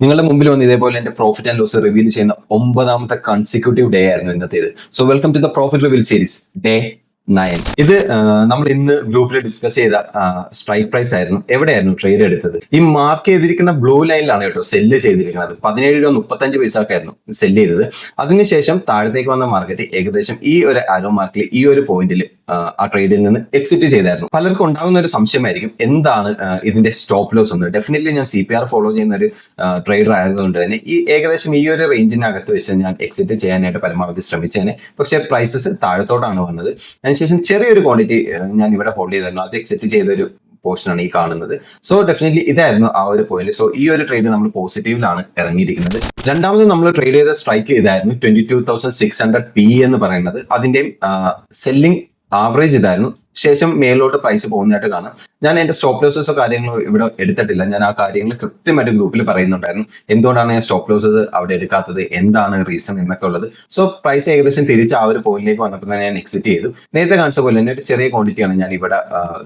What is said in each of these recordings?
നിങ്ങളുടെ മുമ്പിൽ വന്ന് ഇതേപോലെ എന്റെ പ്രോഫിറ്റ് ആൻഡ് ലോസ് റിവീൽ ചെയ്യുന്ന 9ാമത്തെ കൺസിക്യൂട്ടീവ് ഡേ ആയിരുന്നു ഇന്നത്തേത്. So welcome to the profit reveal series day 9. ഇത് നമ്മൾ ഇന്ന് ഗ്രൂപ്പിൽ ഡിസ്കസ് ചെയ്ത സ്ട്രൈക്ക് പ്രൈസ് ആയിരുന്നു. എവിടെയായിരുന്നു ട്രേഡ് എടുത്തത്? ഈ മാർക്ക് ചെയ്തിരിക്കുന്ന ബ്ലൂ ലൈനിലാണ് കേട്ടോ സെല്ല് ചെയ്തിരിക്കുന്നത്. 17.35 സെല്ല് ചെയ്തത്. അതിനുശേഷം താഴത്തേക്ക് വന്ന മാർക്കറ്റ് ഏകദേശം ഈ ഒരു ആരോ മാർക്കിൽ ഈ ഒരു പോയിന്റിൽ ആ ട്രേഡിൽ നിന്ന് എക്സിറ്റ് ചെയ്തായിരുന്നു. പലർക്കും ഉണ്ടാകുന്ന ഒരു സംശയമായിരിക്കും എന്താണ് ഇതിന്റെ സ്റ്റോപ്പ് ലോസ് എന്ന്. ഡെഫിനറ്റ്ലി ഞാൻ CPR ഫോളോ ചെയ്യുന്ന ഒരു ട്രേഡർ ആയതുകൊണ്ട് തന്നെ ഏകദേശം ഈ ഒരു റേഞ്ചിനകത്ത് വെച്ച് ഞാൻ എക്സിറ്റ് ചെയ്യാനായിട്ട് പരമാവധി ശ്രമിച്ചേനെ. പക്ഷേ പ്രൈസസ് താഴത്തോട്ടാണ് വന്നത്. അതിനുശേഷം ചെറിയൊരു ക്വാണ്ടിറ്റി ഞാൻ ഇവിടെ ഹോൾഡ് ചെയ്തിരുന്നു. അത് എക്സിറ്റ് ചെയ്തൊരു പോർഷനാണ് ഈ കാണുന്നത്. സോ ഡെഫിനറ്റ്ലി ഇതായിരുന്നു ആ ഒരു പോയിന്റ്. സോ ഈ ഒരു ട്രേഡ് നമ്മൾ പോസിറ്റീവിലാണ് ഇറങ്ങിയിരിക്കുന്നത്. രണ്ടാമത് നമ്മൾ ട്രേഡ് ചെയ്ത സ്ട്രൈക്ക് ചെയ്തായിരുന്നു 22,600 P എന്ന് പറയുന്നത്. അതിന്റെ സെല്ലിംഗ് ആവറേജ് ഇതായിരുന്നു. ശേഷം മേലോട്ട് പ്രൈസ് പോകുന്നതായിട്ട് കാണാം. ഞാൻ എന്റെ സ്റ്റോപ്പ് ലോസസോ കാര്യങ്ങളോ ഇവിടെ എടുത്തിട്ടില്ല. ഞാൻ ആ കാര്യങ്ങൾ കൃത്യമായിട്ട് ഗ്രൂപ്പിൽ പറയുന്നുണ്ടായിരുന്നു. എന്തുകൊണ്ടാണ് ഞാൻ സ്റ്റോപ്പ് ലോസസ് അവിടെ എടുക്കാത്തത്, എന്താണ് റീസൺ എന്നൊക്കെ ഉള്ളത്. സോ പ്രൈസ് ഏകദേശം തിരിച്ച് ആ ഒരു പോയിന്റിലേക്ക് വന്നപ്പോൾ തന്നെ ഞാൻ എക്സിറ്റ് ചെയ്തു. നേരത്തെ കാണിച്ച പോലെ തന്നെ ഒരു ചെറിയ ക്വാണ്ടിറ്റിയാണ് ഞാൻ ഇവിടെ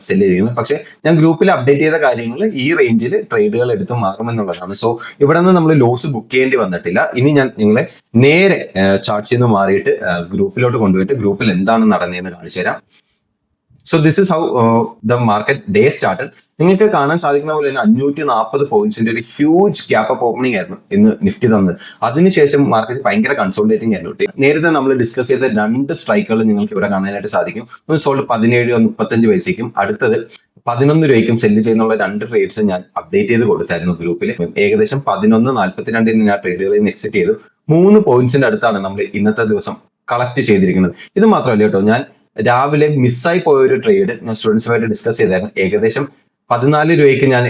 സെല് ചെയ്യുന്നത്. പക്ഷേ ഞാൻ ഗ്രൂപ്പിൽ അപ്ഡേറ്റ് ചെയ്ത കാര്യങ്ങൾ ഈ റേഞ്ചിൽ ട്രേഡുകൾ എടുത്ത് മാറുമെന്നുള്ളതാണ്. സോ ഇവിടെ നിന്ന് നമ്മൾ ലോസ് ബുക്ക് ചെയ്യേണ്ടി വന്നിട്ടില്ല. ഇനി ഞാൻ നിങ്ങളെ നേരെ ചാർട്ട്സിൽ നിന്ന് മാറിയിട്ട് ഗ്രൂപ്പിലോട്ട് കൊണ്ടുപോയിട്ട് ഗ്രൂപ്പിൽ എന്താണ് നടന്നതെന്ന് കാണിച്ചു തരാം. So this is how the market day started. നിങ്ങൾക്ക് കാണാൻ സാധിക്കുന്ന പോലെ തന്നെ 540 പോയിന്റ്സിന്റെ ഒരു ഹ്യൂജ് ഗ്യാപ്പ് അപ്പ് ഓപ്പണിംഗ് ആയിരുന്നു ഇന്ന് നിഫ്റ്റി തന്നത്. അതിനുശേഷം മാർക്കറ്റ് ഭയങ്കര കൺസോൾട്ടേറ്റിംഗ് ആയിരുന്നു. നേരത്തെ നമ്മൾ ഡിസ്കസ് ചെയ്ത 2 സ്ട്രൈക്കുകൾ നിങ്ങൾക്ക് ഇവിടെ കാണാനായിട്ട് സാധിക്കും. ഒന്ന് സോൾഡ് 17.35 അടുത്തത് 11 രൂപയ്ക്കും സെല്ല് ചെയ്യുന്നുള്ള 2 ട്രേഡ്സ് ഞാൻ അപ്ഡേറ്റ് ചെയ്ത് കൊടുത്തായിരുന്നു ഗ്രൂപ്പിൽ. ഏകദേശം 11.42 ഞാൻ ട്രേഡുകളിൽ നിന്ന് എക്സിറ്റ് ചെയ്തു. 3 പോയിന്റ്സിന്റെ അടുത്താണ് നമ്മൾ ഇന്നത്തെ ദിവസം കളക്ട് ചെയ്തിരിക്കുന്നത്. ഇത് മാത്രമല്ല കേട്ടോ, ഞാൻ രാവിലെ മിസ്സായി പോയ ഒരു ട്രേഡ് ഞാൻ സ്റ്റുഡൻസുമായിട്ട് ഡിസ്കസ് ചെയ്തായിരുന്നു. ഏകദേശം 14 രൂപയ്ക്ക് ഞാൻ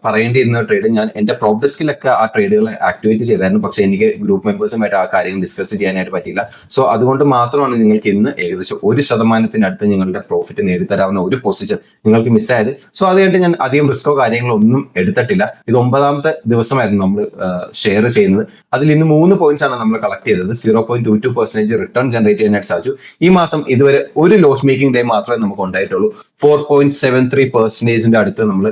പറയേണ്ടിയിരുന്ന ട്രേഡ് ഞാൻ എന്റെ പ്രോപ്പ് ഡെസ്കിലൊക്കെ ആ ട്രേഡുകൾ ആക്ടിവേറ്റ് ചെയ്തായിരുന്നു. പക്ഷെ എനിക്ക് ഗ്രൂപ്പ് മെമ്പേഴ്സുമായിട്ട് ആ കാര്യം ഡിസ്കസ് ചെയ്യാനായിട്ട് പറ്റിയില്ല. സോ അതുകൊണ്ട് മാത്രമാണ് നിങ്ങൾക്ക് ഇന്ന് ഏകദേശം 1% നിങ്ങളുടെ പ്രോഫിറ്റ് നേടിത്തരാവുന്ന ഒരു പൊസിഷൻ നിങ്ങൾക്ക് മിസ്സായത്. സോ അത് കഴിഞ്ഞിട്ട് ഞാൻ അധികം റിസ്കോ കാര്യങ്ങളോ ഒന്നും എടുത്തിട്ടില്ല. ഇത് 9ാമത്തെ ദിവസമായിരുന്നു നമ്മൾ ഷെയർ ചെയ്യുന്നത്. അതിൽ ഇന്ന് 3 പോയിന്റ്സ് ആണ് നമ്മൾ കളക്ട് ചെയ്തത്. 0.22% റിട്ടേൺ ജനറേറ്റ് ചെയ്യാനായിട്ട് സാധിച്ചു. ഈ മാസം ഇതുവരെ ഒരു ലോസ് മേക്കിംഗ് ഡേ മാത്രമേ നമുക്ക് ഉണ്ടായിട്ടുള്ളൂ. 4.73% നമ്മൾ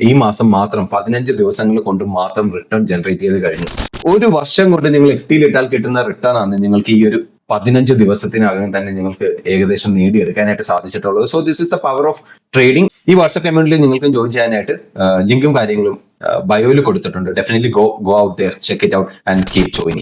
ഈ മാസം മാത്രം 15 ദിവസങ്ങൾ കൊണ്ട് മാത്രം റിട്ടേൺ ജനറേറ്റ് ചെയ്ത് കഴിഞ്ഞു. ഒരു വർഷം കൊണ്ട് നിങ്ങൾ FD ഇട്ടാൽ കിട്ടുന്ന റിട്ടേൺ ആണ് നിങ്ങൾക്ക് ഈ ഒരു 15 ദിവസത്തിനകം തന്നെ നിങ്ങൾക്ക് ഏകദേശം നേടിയെടുക്കാനായിട്ട് സാധിച്ചിട്ടുള്ളത്. So this is the power of trading. ഈ വാട്സ്ആപ്പ് കമ്മ്യൂണിറ്റിയിൽ നിങ്ങൾക്കും ജോയിൻ ചെയ്യാനായിട്ട് ലിങ്കും കാര്യങ്ങളും ബയോയിൽ കൊടുത്തിട്ടുണ്ട്. Definitely go out there, check it out and keep joining.